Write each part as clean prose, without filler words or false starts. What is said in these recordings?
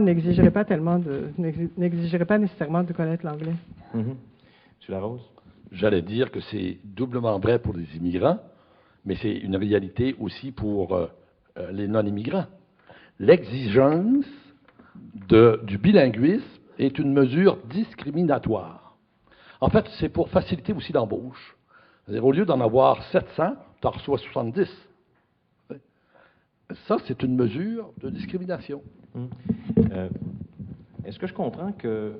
n'exigerait pas n'exigerait pas nécessairement de connaître l'anglais. Monsieur Larose? J'allais dire que c'est doublement vrai pour les immigrants, mais c'est une réalité aussi pour les non-immigrants. L'exigence du bilinguisme est une mesure discriminatoire. En fait, c'est pour faciliter aussi l'embauche. C'est-à-dire, au lieu d'en avoir 700, tu en reçois 70. Ça, c'est une mesure de discrimination. Est-ce que je comprends qu'il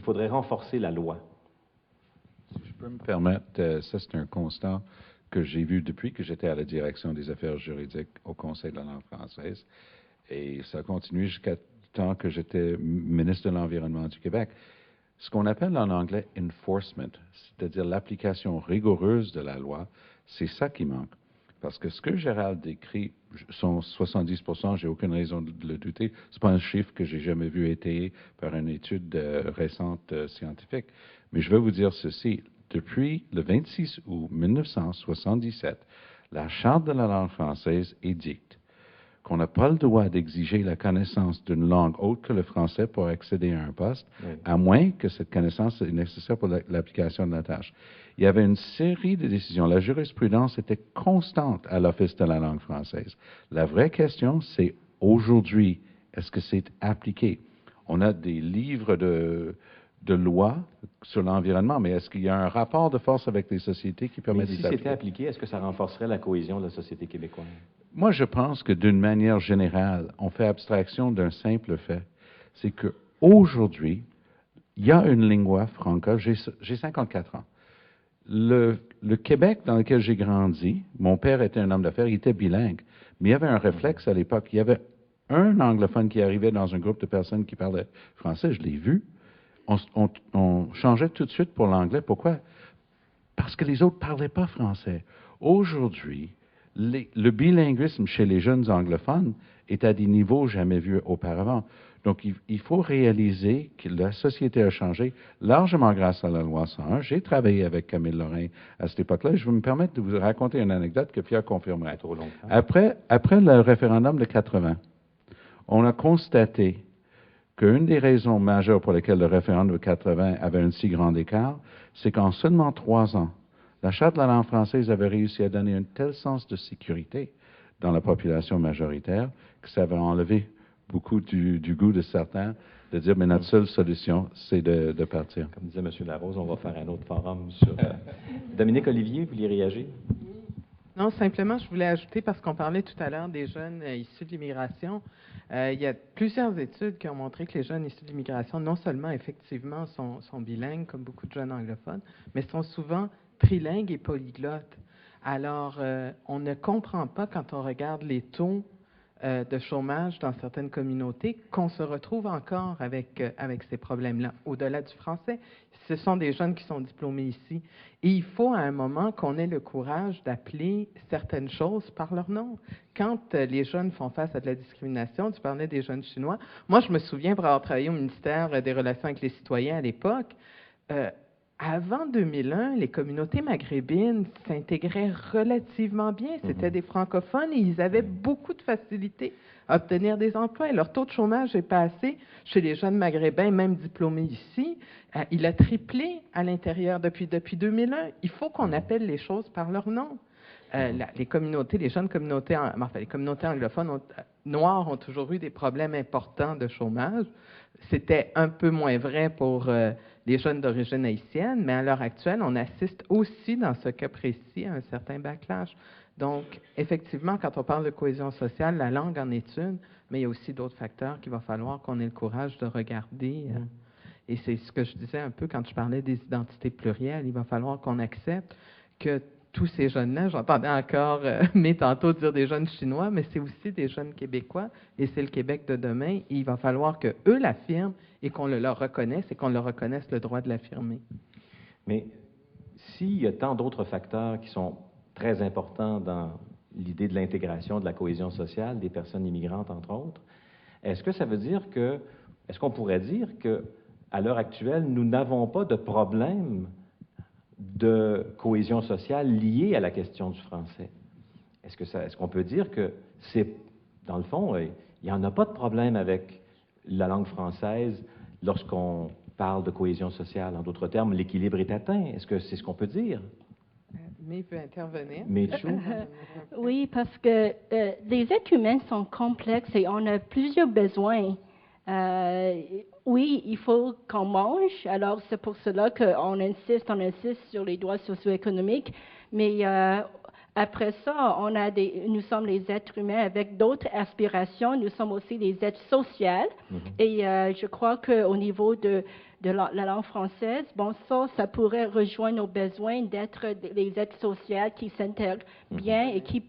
faudrait renforcer la loi? Si je peux me permettre, ça c'est un constat que j'ai vu depuis que j'étais à la direction des affaires juridiques au Conseil de la langue française. Et ça a continué jusqu'à temps que j'étais ministre de l'Environnement du Québec. Ce qu'on appelle en anglais enforcement, c'est-à-dire l'application rigoureuse de la loi, c'est ça qui manque. Parce que ce que Gérald décrit, sont 70%, j'ai aucune raison de le douter. C'est pas un chiffre que j'ai jamais vu étayé par une étude récente scientifique. Mais je vais vous dire ceci. Depuis le 26 août 1977, la Charte de la langue française édicte qu'on n'a pas le droit d'exiger la connaissance d'une langue autre que le français pour accéder à un poste, à moins que cette connaissance soit nécessaire pour l'application de la tâche. Il y avait une série de décisions. La jurisprudence était constante à l'Office de la langue française. La vraie question, c'est aujourd'hui, est-ce que c'est appliqué? On a des livres de loi sur l'environnement, mais est-ce qu'il y a un rapport de force avec les sociétés qui permet de si c'était appliqué, est-ce que ça renforcerait la cohésion de la société québécoise? Moi, je pense que d'une manière générale, on fait abstraction d'un simple fait. C'est qu'aujourd'hui, il y a une lingua franca. J'ai 54 ans. Le Québec dans lequel j'ai grandi, mon père était un homme d'affaires, il était bilingue. Mais il y avait un réflexe à l'époque. Il y avait un anglophone qui arrivait dans un groupe de personnes qui parlaient français, je l'ai vu. On changeait tout de suite pour l'anglais. Pourquoi? Parce que les autres ne parlaient pas français. Aujourd'hui, le bilinguisme chez les jeunes anglophones est à des niveaux jamais vus auparavant. Donc, il faut réaliser que la société a changé largement grâce à la loi 101. J'ai travaillé avec Camille Lorrain à cette époque-là. Je vais me permettre de vous raconter une anecdote que Pierre confirmerait. Après le référendum de 80, on a constaté qu'une des raisons majeures pour lesquelles le référendum de 80 avait un si grand écart, c'est qu'en seulement 3 ans, la Charte de la langue française avait réussi à donner un tel sens de sécurité dans la population majoritaire que ça avait enlevé beaucoup du goût de certains de dire, mais notre seule solution, c'est de partir. Comme disait M. Larose, on va faire un autre forum sur... Dominique Olivier, vous vouliez réagir? Non, simplement, je voulais ajouter, parce qu'on parlait tout à l'heure des jeunes issus de l'immigration, il y a plusieurs études qui ont montré que les jeunes issus de l'immigration, non seulement, effectivement, sont bilingues, comme beaucoup de jeunes anglophones, mais sont souvent trilingues et polyglottes. Alors, on ne comprend pas, quand on regarde les taux de chômage dans certaines communautés, qu'on se retrouve encore avec ces problèmes-là, au-delà du français. Ce sont des jeunes qui sont diplômés ici. Et il faut à un moment qu'on ait le courage d'appeler certaines choses par leur nom. Quand les jeunes font face à de la discrimination, tu parlais des jeunes chinois. Moi, je me souviens, pour avoir travaillé au ministère des Relations avec les citoyens à l'époque, avant 2001, les communautés maghrébines s'intégraient relativement bien. C'était des francophones et ils avaient beaucoup de facilité à obtenir des emplois. Et leur taux de chômage est passé chez les jeunes maghrébins, même diplômés ici. Il a triplé à l'intérieur depuis 2001. Il faut qu'on appelle les choses par leur nom. Les jeunes communautés, les communautés anglophones noires ont toujours eu des problèmes importants de chômage. C'était un peu moins vrai pour les jeunes d'origine haïtienne, mais à l'heure actuelle, on assiste aussi, dans ce cas précis, à un certain backlash. Donc, effectivement, quand on parle de cohésion sociale, la langue en est une, mais il y a aussi d'autres facteurs qu'il va falloir qu'on ait le courage de regarder. Et c'est ce que je disais un peu quand je parlais des identités plurielles. Il va falloir qu'on accepte que tous ces jeunes-là, j'entendais encore mais tantôt dire des jeunes Chinois, mais c'est aussi des jeunes Québécois, et c'est le Québec de demain, et il va falloir qu'eux l'affirment et qu'on le leur reconnaisse et qu'on leur reconnaisse le droit de l'affirmer. Mais s'il y a tant d'autres facteurs qui sont très importants dans l'idée de l'intégration, de la cohésion sociale des personnes immigrantes, entre autres, est-ce que ça veut dire est-ce qu'on pourrait dire qu'à l'heure actuelle, nous n'avons pas de problème de cohésion sociale liée à la question du français? Est-ce qu'on peut dire que c'est, dans le fond, Il n'y en a pas de problème avec la langue française lorsqu'on parle de cohésion sociale. En d'autres termes, l'équilibre est atteint. Est-ce que c'est ce qu'on peut dire? Mais peut intervenir. Michou? Oui, parce que les êtres humains sont complexes et on a plusieurs besoins. Oui, il faut qu'on mange, alors c'est pour cela qu'on insiste sur les droits socio-économiques, mais après ça, nous sommes les êtres humains avec d'autres aspirations, nous sommes aussi des êtres sociaux, et je crois qu'au niveau de la langue française, bon, ça pourrait rejoindre nos besoins d'être les êtres sociaux qui s'intègrent bien et qui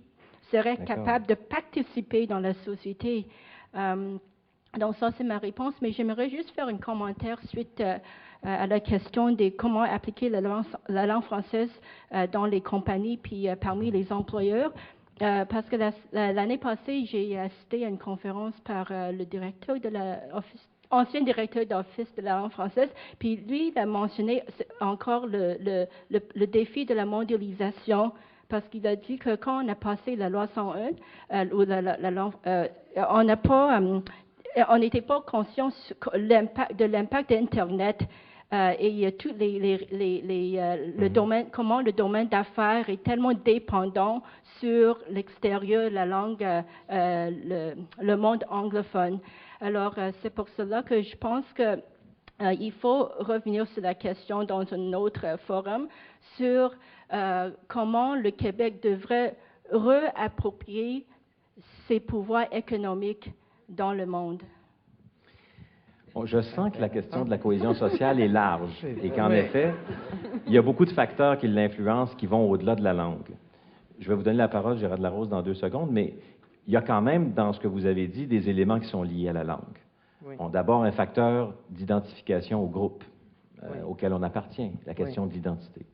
seraient capables de participer dans la société. Donc ça, c'est ma réponse, mais j'aimerais juste faire un commentaire suite à la question de comment appliquer la langue française dans les compagnies puis parmi les employeurs. Parce que l'année passée, j'ai assisté à une conférence par le directeur de ancien directeur d'office de la langue française, puis lui, il a mentionné encore le défi de la mondialisation, parce qu'il a dit que quand on a passé la loi 101, on n'était pas conscient de l'impact d'Internet et tout le domaine, comment le domaine d'affaires est tellement dépendant sur l'extérieur, la langue, le monde anglophone. Alors, c'est pour cela que je pense que il faut revenir sur la question dans un autre forum sur comment le Québec devrait réapproprier ses pouvoirs économiques dans le monde. Bon, je sens que la question de la cohésion sociale est large et qu'en effet, il y a beaucoup de facteurs qui l'influencent qui vont au-delà de la langue. Je vais vous donner la parole, Gérard Delarose, dans 2 secondes, mais il y a quand même, dans ce que vous avez dit, des éléments qui sont liés à la langue. Oui. Bon, d'abord, un facteur d'identification au groupe auquel on appartient, la question de l'identité.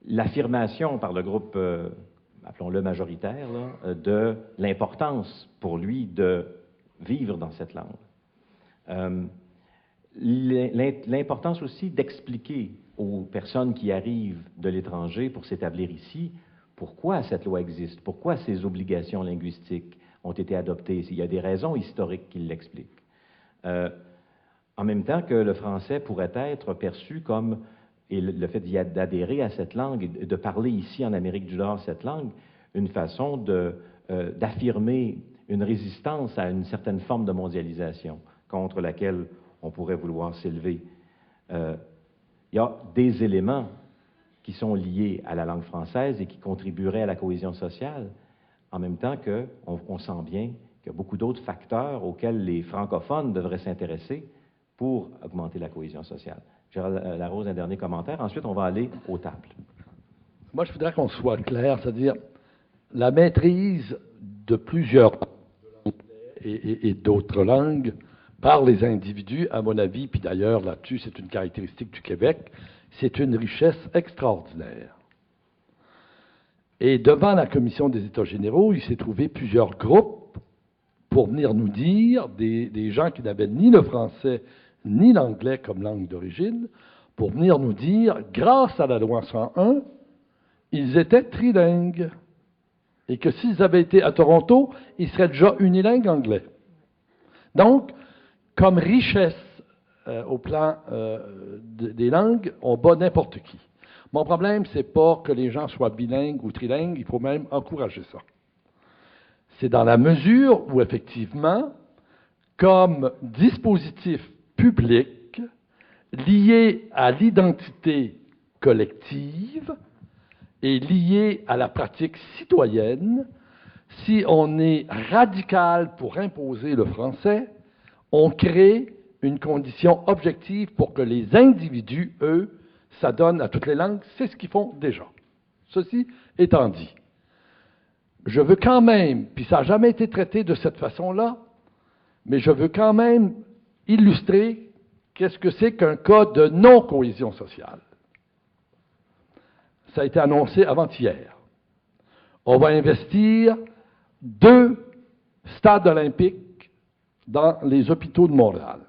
L'affirmation par le groupe appelons-le majoritaire, là, de l'importance pour lui de vivre dans cette langue. L'importance aussi d'expliquer aux personnes qui arrivent de l'étranger pour s'établir ici pourquoi cette loi existe, pourquoi ces obligations linguistiques ont été adoptées. Il y a des raisons historiques qui l'expliquent. En même temps que le français pourrait être perçu comme et le fait d'adhérer à cette langue et de parler ici en Amérique du Nord cette langue, une façon d'affirmer une résistance à une certaine forme de mondialisation contre laquelle on pourrait vouloir s'élever. Il y a des éléments qui sont liés à la langue française et qui contribueraient à la cohésion sociale, en même temps qu'on sent bien qu'il y a beaucoup d'autres facteurs auxquels les francophones devraient s'intéresser pour augmenter la cohésion sociale. Gérard Larose, un dernier commentaire. Ensuite, on va aller aux tables. Moi, je voudrais qu'on soit clair, c'est-à-dire la maîtrise de plusieurs et d'autres langues par les individus, à mon avis, puis d'ailleurs là-dessus, c'est une caractéristique du Québec, c'est une richesse extraordinaire. Et devant la Commission des États généraux, il s'est trouvé plusieurs groupes pour venir nous dire, des gens qui n'avaient ni le français ni l'anglais comme langue d'origine, pour venir nous dire, grâce à la loi 101, ils étaient trilingues. Et que s'ils avaient été à Toronto, ils seraient déjà unilingues anglais. Donc, comme richesse au plan des langues, on bat n'importe qui. Mon problème, c'est pas que les gens soient bilingues ou trilingues, il faut même encourager ça. C'est dans la mesure où, effectivement, comme dispositif public lié à l'identité collective et lié à la pratique citoyenne, si on est radical pour imposer le français, on crée une condition objective pour que les individus, eux, s'adonnent à toutes les langues. C'est ce qu'ils font déjà. Ceci étant dit, je veux quand même, puis ça n'a jamais été traité de cette façon-là, mais je veux quand même illustrer qu'est-ce que c'est qu'un cas de non-cohésion sociale. Ça a été annoncé avant-hier. On va investir 2 stades olympiques dans les hôpitaux de Montréal.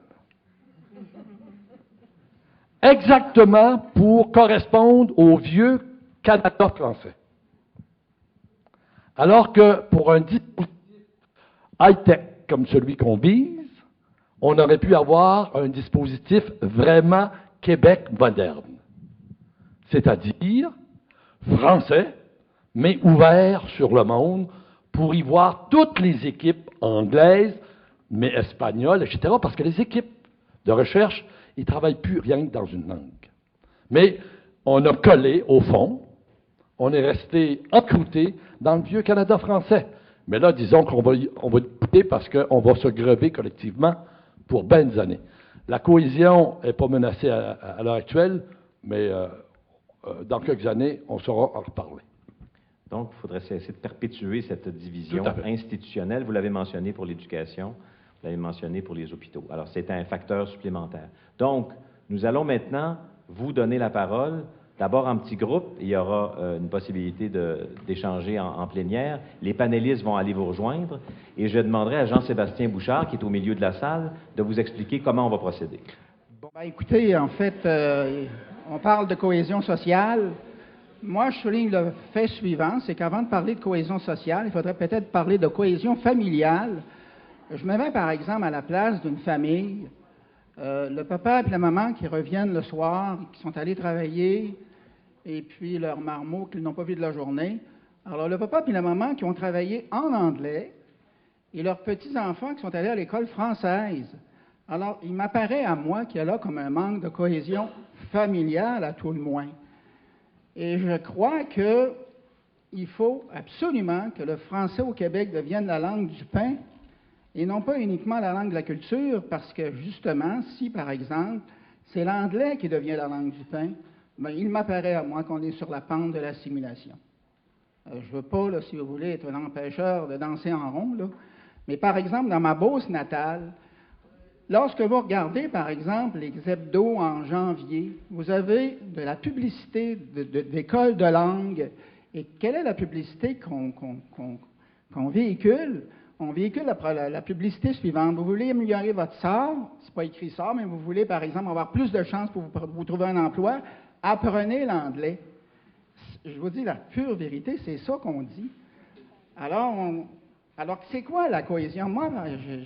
Exactement pour correspondre au vieux Canada français. Alors que pour un dispositif high-tech comme celui qu'on vise, on aurait pu avoir un dispositif vraiment Québec moderne. C'est-à-dire français, mais ouvert sur le monde pour y voir toutes les équipes anglaises, mais espagnoles, etc., parce que les équipes de recherche, ils ne travaillent plus rien que dans une langue. Mais on a collé au fond, on est resté encrouté dans le vieux Canada français. Mais là, disons qu'on va écouter parce qu'on va se grever collectivement pour bien des années. La cohésion n'est pas menacée à l'heure actuelle, mais dans quelques années, on saura en reparler. Donc, il faudrait essayer de perpétuer cette division institutionnelle. Vous l'avez mentionné pour l'éducation, vous l'avez mentionné pour les hôpitaux. Alors, c'est un facteur supplémentaire. Donc, nous allons maintenant vous donner la parole. D'abord en petit groupe, il y aura une possibilité d'échanger en plénière. Les panélistes vont aller vous rejoindre et je demanderai à Jean-Sébastien Bouchard, qui est au milieu de la salle, de vous expliquer comment on va procéder. Bon, ben, écoutez, en fait, on parle de cohésion sociale. Moi, je souligne le fait suivant, c'est qu'avant de parler de cohésion sociale, il faudrait peut-être parler de cohésion familiale. Je me mets, par exemple, à la place d'une famille, le papa et la maman qui reviennent le soir, qui sont allés travailler, et puis leur marmot qu'ils n'ont pas vu de la journée. Alors, le papa et la maman qui ont travaillé en anglais, et leurs petits-enfants qui sont allés à l'école française. Alors, il m'apparaît à moi qu'il y a là comme un manque de cohésion familiale, à tout le moins. Et je crois qu'il faut absolument que le français au Québec devienne la langue du pain, et non pas uniquement la langue de la culture, parce que, justement, si, par exemple, c'est l'anglais qui devient la langue du pain, bien, il m'apparaît à moi qu'on est sur la pente de l'assimilation. Je ne veux pas, là, si vous voulez, être un empêcheur de danser en rond, là, mais par exemple, dans ma Beauce natale, lorsque vous regardez, par exemple, les hebdos en janvier, vous avez de la publicité d'écoles de langue. Et quelle est la publicité qu'on véhicule? On véhicule la publicité suivante. Vous voulez améliorer votre sort, c'est pas écrit sort, mais vous voulez, par exemple, avoir plus de chances pour vous trouver un emploi, apprenez l'anglais. Je vous dis la pure vérité, c'est ça qu'on dit. Alors, c'est quoi la cohésion? Moi,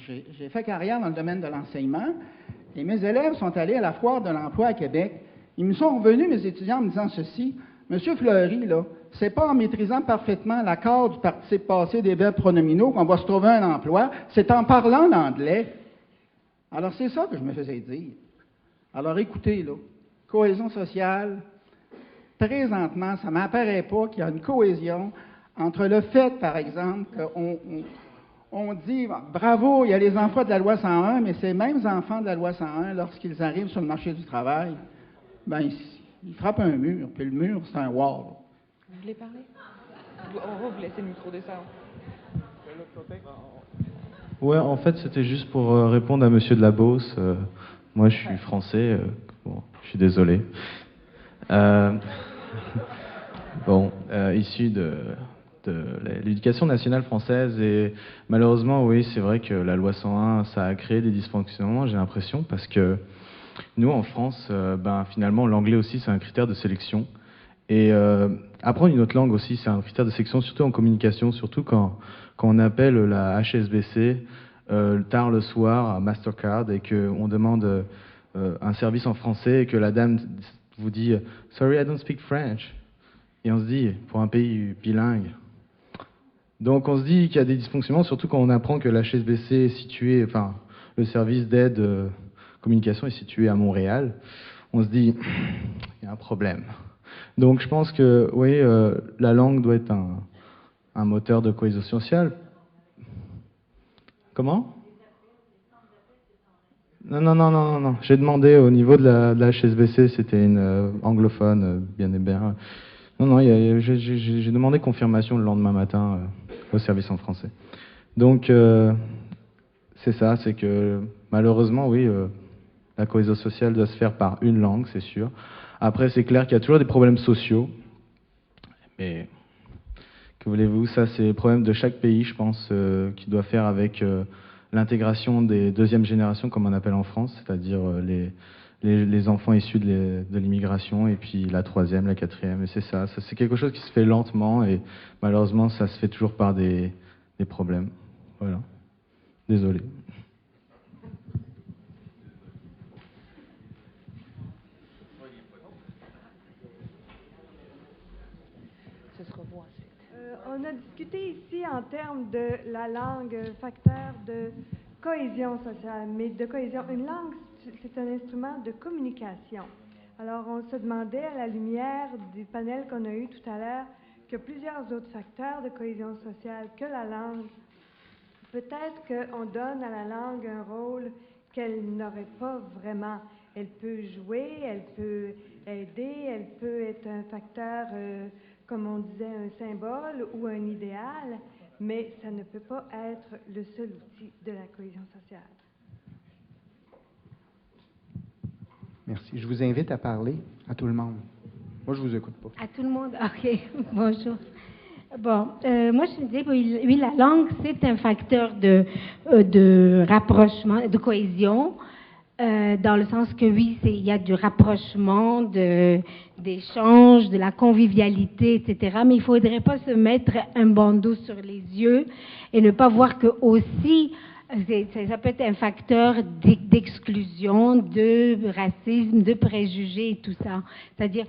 j'ai fait carrière dans le domaine de l'enseignement, et mes élèves sont allés à la foire de l'emploi à Québec. Ils me sont revenus, mes étudiants, en me disant ceci: Monsieur Fleury, là, c'est pas en maîtrisant parfaitement l'accord du participe passé des verbes pronominaux qu'on va se trouver un emploi, c'est en parlant l'anglais. Alors, c'est ça que je me faisais dire. Alors, écoutez, là, cohésion sociale, présentement, ça ne m'apparaît pas qu'il y a une cohésion entre le fait, par exemple, qu'on dit bravo, il y a les enfants de la loi 101, mais ces mêmes enfants de la loi 101, lorsqu'ils arrivent sur le marché du travail, ben ils frappent un mur, puis le mur, c'est un wall. Vous voulez parler? On va vous laisser le micro descendre. Ouais, en fait, c'était juste pour répondre à Monsieur de la Beauce. Moi, je suis français. Bon, je suis désolé. Issu de l'éducation nationale française, et malheureusement, oui, c'est vrai que la loi 101, ça a créé des dysfonctionnements, j'ai l'impression, parce que nous, en France, finalement, l'anglais aussi, c'est un critère de sélection. Et apprendre une autre langue aussi, c'est un critère de sélection, surtout en communication, surtout quand on appelle la HSBC tard le soir à Mastercard et qu'on demande un service en français et que la dame vous dit « Sorry, I don't speak French ». Et on se dit, pour un pays bilingue. Donc on se dit qu'il y a des dysfonctionnements, surtout quand on apprend que la HSBC est située, enfin, le service d'aide communication est situé à Montréal. On se dit, il y a un problème. Donc je pense que, oui, la langue doit être un moteur de cohésion sociale. Comment ? Non. J'ai demandé au niveau de la HSBC, c'était une anglophone, bien et bien. Non, j'ai demandé confirmation le lendemain matin au service en français. Donc, c'est ça, c'est que malheureusement, oui, la cohésion sociale doit se faire par une langue, c'est sûr. Après, c'est clair qu'il y a toujours des problèmes sociaux, mais que voulez-vous, ça c'est le problème de chaque pays, je pense, qui doit faire avec l'intégration des deuxièmes générations, comme on appelle en France, c'est-à-dire les enfants issus de l'immigration, et puis la troisième, la quatrième, et c'est ça. C'est quelque chose qui se fait lentement, et malheureusement, ça se fait toujours par des problèmes. Voilà. Désolé. On a discuté ici en termes de la langue, facteur de cohésion sociale, mais de cohésion. Une langue, c'est un instrument de communication. Alors, on se demandait, à la lumière du panel qu'on a eu tout à l'heure, que plusieurs autres facteurs de cohésion sociale que la langue. Peut-être qu'on donne à la langue un rôle qu'elle n'aurait pas vraiment. Elle peut jouer, elle peut aider, elle peut être un facteur, comme on disait, un symbole ou un idéal, mais ça ne peut pas être le seul outil de la cohésion sociale. Merci. Je vous invite à parler à tout le monde. Moi, je vous écoute pas. À tout le monde? OK. Bonjour. Bon, moi, je disais, oui, la langue, c'est un facteur de rapprochement, de cohésion, dans le sens que, oui, il y a du rapprochement, d'échange, de la convivialité, etc. Mais il ne faudrait pas se mettre un bandeau sur les yeux et ne pas voir que aussi, ça peut être un facteur d'exclusion, de racisme, de préjugés et tout ça. C'est-à-dire,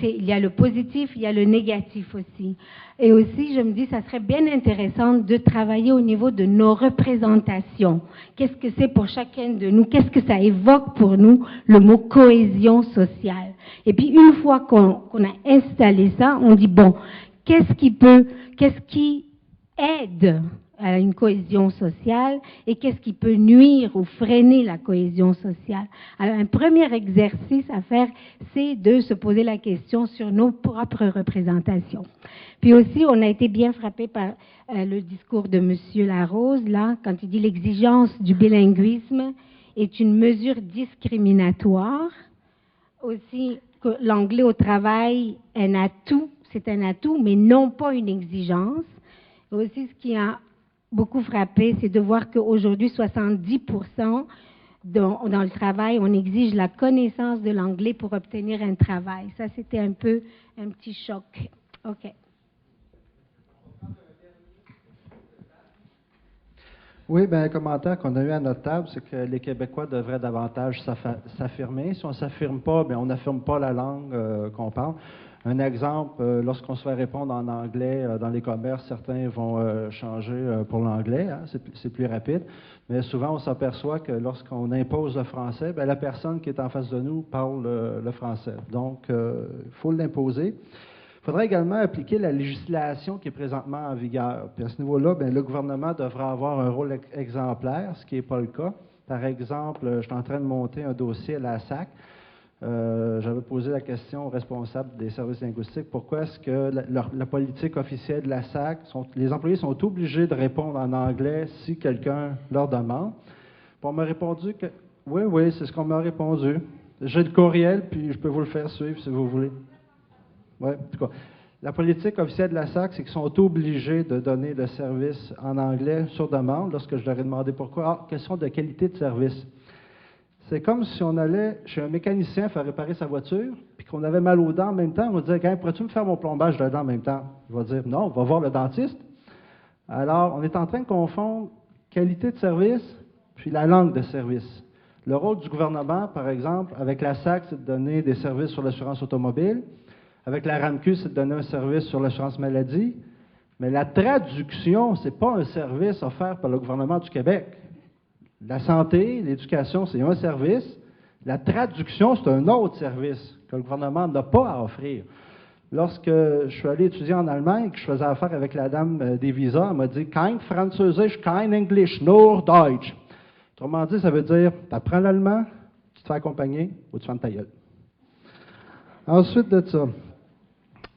il y a le positif, il y a le négatif aussi. Et aussi, je me dis, ça serait bien intéressant de travailler au niveau de nos représentations. Qu'est-ce que c'est pour chacun de nous? Qu'est-ce que ça évoque pour nous, le mot cohésion sociale? Et puis, une fois qu'on a installé ça, on dit, bon, qu'est-ce qui aide à une cohésion sociale et qu'est-ce qui peut nuire ou freiner la cohésion sociale. Alors, un premier exercice à faire, c'est de se poser la question sur nos propres représentations. Puis aussi, on a été bien frappé par le discours de M. Larose, là, quand il dit l'exigence du bilinguisme est une mesure discriminatoire. Aussi, que l'anglais au travail est un atout, c'est un atout, mais non pas une exigence. Et aussi, ce qui a beaucoup frappé, c'est de voir qu'aujourd'hui, 70% dans le travail, on exige la connaissance de l'anglais pour obtenir un travail. Ça, c'était un petit choc. OK. Oui, bien, un commentaire qu'on a eu à notre table, c'est que les Québécois devraient davantage s'affirmer. Si on ne s'affirme pas, bien, on n'affirme pas la langue qu'on parle. Un exemple, lorsqu'on se fait répondre en anglais dans les commerces, certains vont changer pour l'anglais, hein, c'est plus rapide. Mais souvent, on s'aperçoit que lorsqu'on impose le français, bien, la personne qui est en face de nous parle le français. Donc, il faut l'imposer. Il faudrait également appliquer la législation qui est présentement en vigueur. Puis à ce niveau-là, bien, le gouvernement devra avoir un rôle exemplaire, ce qui n'est pas le cas. Par exemple, je suis en train de monter un dossier à la SAC. J'avais posé la question aux responsables des services linguistiques, pourquoi est-ce que la politique officielle de la SAC, les employés sont obligés de répondre en anglais si quelqu'un leur demande. Puis on m'a répondu que, oui, c'est ce qu'on m'a répondu. J'ai le courriel, puis je peux vous le faire suivre si vous voulez. Oui, en tout cas. La politique officielle de la SAC, c'est qu'ils sont obligés de donner le service en anglais sur demande. Lorsque je leur ai demandé pourquoi, question de qualité de service. C'est comme si on allait chez un mécanicien faire réparer sa voiture, puis qu'on avait mal aux dents en même temps. On va dire, hey, pourrais-tu me faire mon plombage de dents en même temps? Il va dire, non, on va voir le dentiste. Alors, on est en train de confondre qualité de service puis la langue de service. Le rôle du gouvernement, par exemple, avec la SAC, c'est de donner des services sur l'assurance automobile. Avec la RAMQ, c'est de donner un service sur l'assurance maladie. Mais la traduction, ce n'est pas un service offert par le gouvernement du Québec. La santé, l'éducation, c'est un service. La traduction, c'est un autre service que le gouvernement n'a pas à offrir. Lorsque je suis allé étudier en Allemagne, que je faisais affaire avec la dame des visas, elle m'a dit « Kein Französisch, kein Englisch, nur Deutsch ». Autrement dit, ça veut dire « Tu apprends l'allemand, tu te fais accompagner ou tu fermes ta gueule ». Ensuite de ça,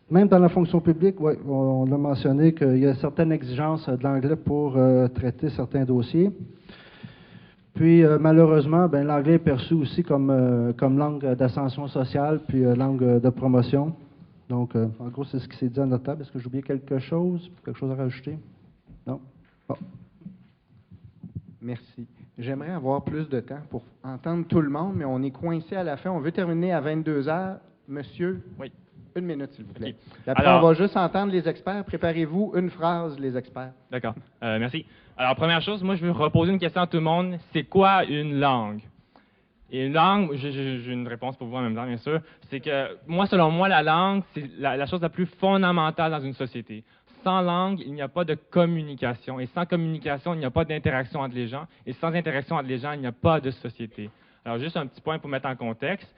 même dans la fonction publique, ouais, on a mentionné qu'il y a certaines exigences de l'anglais pour traiter certains dossiers. Puis, malheureusement, ben, l'anglais est perçu aussi comme langue d'ascension sociale, puis langue de promotion. Donc, en gros, c'est ce qui s'est dit à notre table. Est-ce que j'ai oublié quelque chose? Quelque chose à rajouter? Non? Bon. Merci. J'aimerais avoir plus de temps pour entendre tout le monde, mais on est coincé à la fin. On veut terminer à 22 heures. Monsieur? Oui. Une minute, s'il vous plaît. Ok. Puis après, Alors- on va juste entendre les experts. Préparez-vous une phrase, les experts. D'accord. Merci. Alors, première chose, moi, je veux reposer une question à tout le monde. C'est quoi une langue? Et une langue, j'ai une réponse pour vous en même temps, bien sûr. C'est que, moi, selon moi, la langue, c'est la chose la plus fondamentale dans une société. Sans langue, il n'y a pas de communication. Et sans communication, il n'y a pas d'interaction entre les gens. Et sans interaction entre les gens, il n'y a pas de société. Alors, juste un petit point pour mettre en contexte.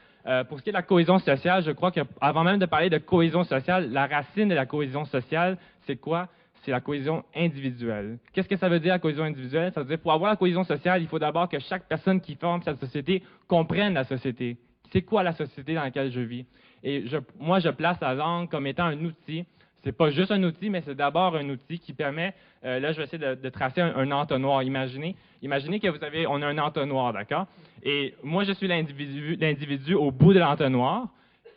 Pour ce qui est de la cohésion sociale, je crois qu'avant même de parler de cohésion sociale, la racine de la cohésion sociale, c'est quoi? C'est la cohésion individuelle. Qu'est-ce que ça veut dire, la cohésion individuelle? Ça veut dire, pour avoir la cohésion sociale, il faut d'abord que chaque personne qui forme cette société comprenne la société. C'est quoi la société dans laquelle je vis? Et moi, je place la langue comme étant un outil. C'est pas juste un outil, mais c'est d'abord un outil qui permet, là, je vais essayer de tracer un entonnoir. Imaginez que on a un entonnoir, d'accord? Et moi, je suis l'individu au bout de l'entonnoir.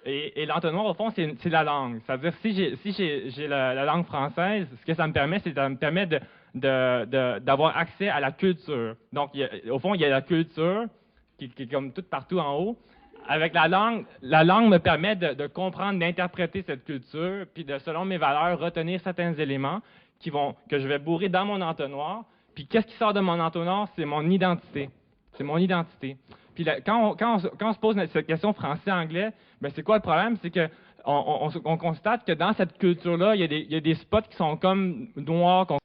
Et l'entonnoir, au fond, c'est la langue. C'est-à-dire, si j'ai la langue française, ce que ça me permet, c'est que ça me permet d'avoir accès à la culture. Donc, au fond, il y a la culture qui est comme toute partout en haut. Avec la langue me permet de comprendre, d'interpréter cette culture, puis de, selon mes valeurs, retenir certains éléments que je vais bourrer dans mon entonnoir. Puis qu'est-ce qui sort de mon entonnoir? C'est mon identité. C'est mon identité. Puis là, quand on se pose cette question français-anglais, ben c'est quoi le problème? C'est que on constate que dans cette culture-là, il y a des spots qui sont comme noirs, qu'on